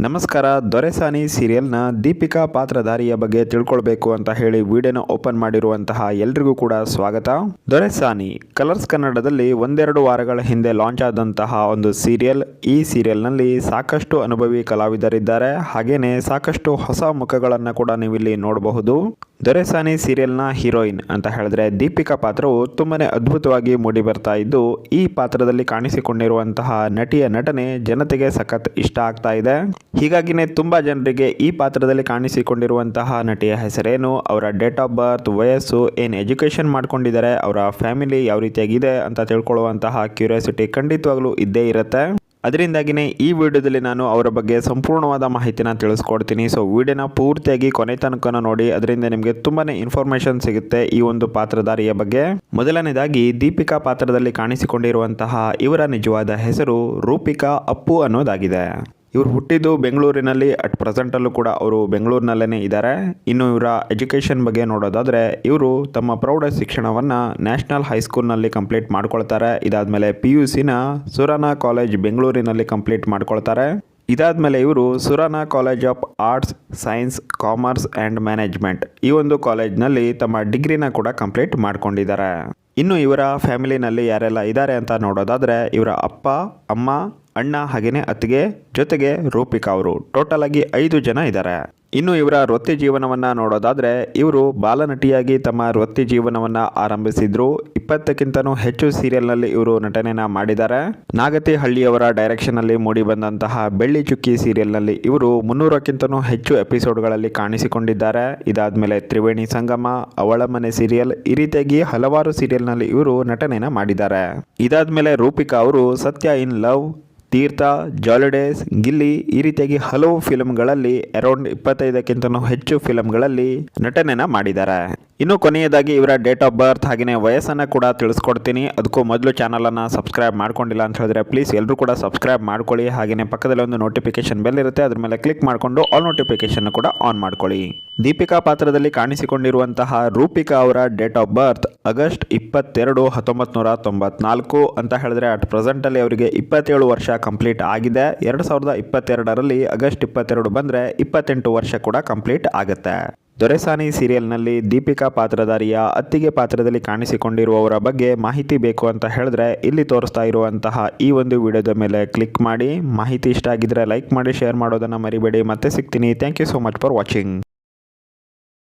ನಮಸ್ಕಾರ. ದೊರೆಸಾನಿ ಸೀರಿಯಲ್ನ ದೀಪಿಕಾ ಪಾತ್ರಧಾರಿಯ ಬಗ್ಗೆ ತಿಳ್ಕೊಳ್ಬೇಕು ಅಂತ ಹೇಳಿ ವಿಡಿಯೋನ ಓಪನ್ ಮಾಡಿರುವಂತಹ ಎಲ್ರಿಗೂ ಕೂಡ ಸ್ವಾಗತ. ದೊರೆಸಾನಿ ಕಲರ್ಸ್ ಕನ್ನಡದಲ್ಲಿ ಒಂದೆರಡು ವಾರಗಳ ಹಿಂದೆ ಲಾಂಚ್ ಆದಂತಹ ಒಂದು ಸೀರಿಯಲ್. ಈ ಸೀರಿಯಲ್ನಲ್ಲಿ ಸಾಕಷ್ಟು ಅನುಭವಿ ಕಲಾವಿದರಿದ್ದಾರೆ, ಹಾಗೇನೆ ಸಾಕಷ್ಟು ಹೊಸ ಮುಖಗಳನ್ನು ಕೂಡ ನೀವಿಲ್ಲಿ ನೋಡಬಹುದು. ದೊರೆಸಾನಿ ಸೀರಿಯಲ್ನ ಹೀರೋಯಿನ್ ಅಂತ ಹೇಳಿದ್ರೆ ದೀಪಿಕಾ ಪಾತ್ರವು ತುಂಬಾನೇ ಅದ್ಭುತವಾಗಿ ಮೂಡಿ ಬರ್ತಾ ಇದ್ದು, ಈ ಪಾತ್ರದಲ್ಲಿ ಕಾಣಿಸಿಕೊಂಡಿರುವಂತಹ ನಟಿಯ ನಟನೆ ಜನತೆಗೆ ಸಖತ್ ಇಷ್ಟ ಆಗ್ತಾ ಇದೆ. ಹೀಗಾಗಿನೇ ತುಂಬಾ ಜನರಿಗೆ ಈ ಪಾತ್ರದಲ್ಲಿ ಕಾಣಿಸಿಕೊಂಡಿರುವಂತಹ ನಟಿಯ ಹೆಸರೇನು, ಅವರ ಡೇಟ್ ಆಫ್ ಬರ್ತ್, ವಯಸ್ಸು, ಏನು ಎಜುಕೇಶನ್ ಮಾಡ್ಕೊಂಡಿದ್ದಾರೆ, ಅವರ ಫ್ಯಾಮಿಲಿ ಯಾವ ರೀತಿಯಾಗಿದೆ ಅಂತ ತಿಳ್ಕೊಳ್ಳುವಂತಹ ಕ್ಯೂರಿಯಾಸಿಟಿ ಖಂಡಿತವಾಗ್ಲೂ ಇದ್ದೇ ಇರುತ್ತೆ. ಅದರಿಂದಾಗಿನೇ ಈ ವಿಡಿಯೋದಲ್ಲಿ ನಾನು ಅವರ ಬಗ್ಗೆ ಸಂಪೂರ್ಣವಾದ ಮಾಹಿತಿನ ತಿಳಿಸ್ಕೊಡ್ತೀನಿ. ಸೊ ವಿಡಿಯೋನ ಪೂರ್ತಿಯಾಗಿ ಕೊನೆ ತನಕ ನೋಡಿ, ಅದರಿಂದ ನಿಮಗೆ ತುಂಬಾನೇ ಇನ್ಫಾರ್ಮೇಶನ್ ಸಿಗುತ್ತೆ ಈ ಒಂದು ಪಾತ್ರಧಾರಿಯ ಬಗ್ಗೆ. ಮೊದಲನೇದಾಗಿ ದೀಪಿಕಾ ಪಾತ್ರದಲ್ಲಿ ಕಾಣಿಸಿಕೊಂಡಿರುವಂತಹ ಇವರ ನಿಜವಾದ ಹೆಸರು ರೂಪಿಕಾ ಅಪ್ಪು ಅನ್ನೋದಾಗಿದೆ. ಇವರು ಹುಟ್ಟಿದ್ದು ಬೆಂಗಳೂರಿನಲ್ಲಿ. ಅಟ್ ಪ್ರೆಸೆಂಟಲ್ಲೂ ಕೂಡ ಅವರು ಬೆಂಗಳೂರಿನಲ್ಲೇ ಇದ್ದಾರೆ. ಇನ್ನು ಇವರ ಎಜುಕೇಷನ್ ಬಗ್ಗೆ ನೋಡೋದಾದರೆ ಇವರು ತಮ್ಮ ಪ್ರೌಢ ಶಿಕ್ಷಣವನ್ನು ನ್ಯಾಷನಲ್ ಹೈಸ್ಕೂಲ್ನಲ್ಲಿ ಕಂಪ್ಲೀಟ್ ಮಾಡ್ಕೊಳ್ತಾರೆ. ಇದಾದಮೇಲೆ PUCನ ಸುರಾನಾ ಕಾಲೇಜ್ ಬೆಂಗಳೂರಿನಲ್ಲಿ ಕಂಪ್ಲೀಟ್ ಮಾಡ್ಕೊಳ್ತಾರೆ. ಇದಾದಮೇಲೆ ಇವರು Surana college of arts, science, commerce and management ಈ ಒಂದು ಕಾಲೇಜ್ನಲ್ಲಿ ತಮ್ಮ ಡಿಗ್ರಿನ ಕೂಡ ಕಂಪ್ಲೀಟ್ ಮಾಡ್ಕೊಂಡಿದ್ದಾರೆ. ಇನ್ನು ಇವರ ಫ್ಯಾಮಿಲಿನಲ್ಲಿ ಯಾರೆಲ್ಲ ಇದ್ದಾರೆ ಅಂತ ನೋಡೋದಾದರೆ ಇವರ ಅಪ್ಪ, ಅಮ್ಮ, ಅಣ್ಣ ಹಾಗೆಯೇ ಅತ್ತಿಗೆ, ಜೊತೆಗೆ ರೂಪಿಕಾ ಅವರು. ಟೋಟಲ್ ಆಗಿ 5 ಜನ ಇದ್ದಾರೆ. ಇನ್ನು ಇವರ ವೃತ್ತಿ ಜೀವನವನ್ನು ನೋಡೋದಾದರೆ ಇವರು ಬಾಲನಟಿಯಾಗಿ ತಮ್ಮ ವೃತ್ತಿ ಜೀವನವನ್ನು ಆರಂಭಿಸಿದ್ರು. 20ಕ್ಕಿಂತನೂ ಹೆಚ್ಚು ಸೀರಿಯಲ್ನಲ್ಲಿ ಇವರು ನಟನೆಯನ್ನು ಮಾಡಿದ್ದಾರೆ. ನಾಗತಿ ಹಳ್ಳಿಯವರ ಡೈರೆಕ್ಷನ್ನಲ್ಲಿ ಮೂಡಿ ಬಂದಂತಹ ಬೆಳ್ಳಿ ಚುಕ್ಕಿ ಸೀರಿಯಲ್ನಲ್ಲಿ ಇವರು 300ಕ್ಕಿಂತನೂ ಹೆಚ್ಚು ಎಪಿಸೋಡ್ಗಳಲ್ಲಿ ಕಾಣಿಸಿಕೊಂಡಿದ್ದಾರೆ. ಇದಾದಮೇಲೆ ತ್ರಿವೇಣಿ ಸಂಗಮ, ಅವಳ ಮನೆ ಸೀರಿಯಲ್, ಈ ರೀತಿಯಾಗಿ ಹಲವಾರು ಸೀರಿಯಲ್ನಲ್ಲಿ ಇವರು ನಟನೆಯನ್ನು ಮಾಡಿದ್ದಾರೆ. ಇದಾದಮೇಲೆ ರೂಪಿಕಾ ಅವರು Satya in love, Theertha, jolly days, Gilli ಈ ರೀತಿಯಾಗಿ ಹಲವು ಫಿಲ್ಮ್ಗಳಲ್ಲಿ ಅರೌಂಡ್ 25ಕ್ಕಿಂತನೂ ಹೆಚ್ಚು ಫಿಲ್ಮ್ಗಳಲ್ಲಿ ನಟನೆಯನ್ನು ಮಾಡಿದ್ದಾರೆ. ಇನ್ನು ಕೊನೆಯದಾಗಿ ಇವರ ಡೇಟ್ ಆಫ್ ಬರ್ತ್ ಹಾಗೆಯೇ ವಯಸ್ಸನ್ನು ಕೂಡ ತಿಳಿಸ್ಕೊಡ್ತೀನಿ. ಅದಕ್ಕೂ ಮೊದಲು ಚಾನಲನ್ನು ಸಬ್ಸ್ಕ್ರೈಬ್ ಮಾಡ್ಕೊಂಡಿಲ್ಲ ಅಂತ ಹೇಳಿದ್ರೆ ಪ್ಲೀಸ್ ಎಲ್ಲರೂ ಕೂಡ ಸಬ್ಸ್ಕ್ರೈಬ್ ಮಾಡ್ಕೊಳ್ಳಿ. ಹಾಗೆಯೇ ಪಕ್ಕದಲ್ಲಿ ಒಂದು ನೋಟಿಫಿಕೇಶನ್ ಬೆಲ್ ಇರುತ್ತೆ, ಅದ್ರ ಮೇಲೆ ಕ್ಲಿಕ್ ಮಾಡಿಕೊಂಡು ಆಲ್ ನೋಟಿಫಿಕೇಶನ್ ಕೂಡ ಆನ್ ಮಾಡ್ಕೊಳ್ಳಿ. ದೀಪಿಕಾ ಪಾತ್ರದಲ್ಲಿ ಕಾಣಿಸಿಕೊಂಡಿರುವಂತಹ ರೂಪಿಕಾ ಅವರ ಡೇಟ್ ಆಫ್ ಬರ್ತ್ ಆಗಸ್ಟ್ 22, 1994 ಅಂತ ಹೇಳಿದ್ರೆ ಅಟ್ ಪ್ರೆಸೆಂಟಲ್ಲಿ ಅವರಿಗೆ 27 ವರ್ಷ ಕಂಪ್ಲೀಟ್ ಆಗಿದೆ. 2022ರಲ್ಲಿ ಆಗಸ್ಟ್ 22 ಬಂದರೆ 28 ವರ್ಷ ಕೂಡ ಕಂಪ್ಲೀಟ್ ಆಗುತ್ತೆ. ದೊರೆಸಾನಿ ಸೀರಿಯಲ್ನಲ್ಲಿ ದೀಪಿಕಾ ಪಾತ್ರಧಾರಿಯ ಅತ್ತಿಗೆ ಪಾತ್ರದಲ್ಲಿ ಕಾಣಿಸಿಕೊಂಡಿರುವವರ ಬಗ್ಗೆ ಮಾಹಿತಿ ಬೇಕು ಅಂತ ಹೇಳಿದ್ರೆ ಇಲ್ಲಿ ತೋರಿಸ್ತಾ ಇರುವಂತಹ ಈ ಒಂದು ವಿಡಿಯೋದ ಮೇಲೆ ಕ್ಲಿಕ್ ಮಾಡಿ. ಮಾಹಿತಿ ಇಷ್ಟ ಆಗಿದ್ರೆ ಲೈಕ್ ಮಾಡಿ, ಶೇರ್ ಮಾಡೋದನ್ನು ಮರಿಬೇಡಿ. ಮತ್ತೆ ಸಿಗ್ತೀನಿ. Thank you so much for watching.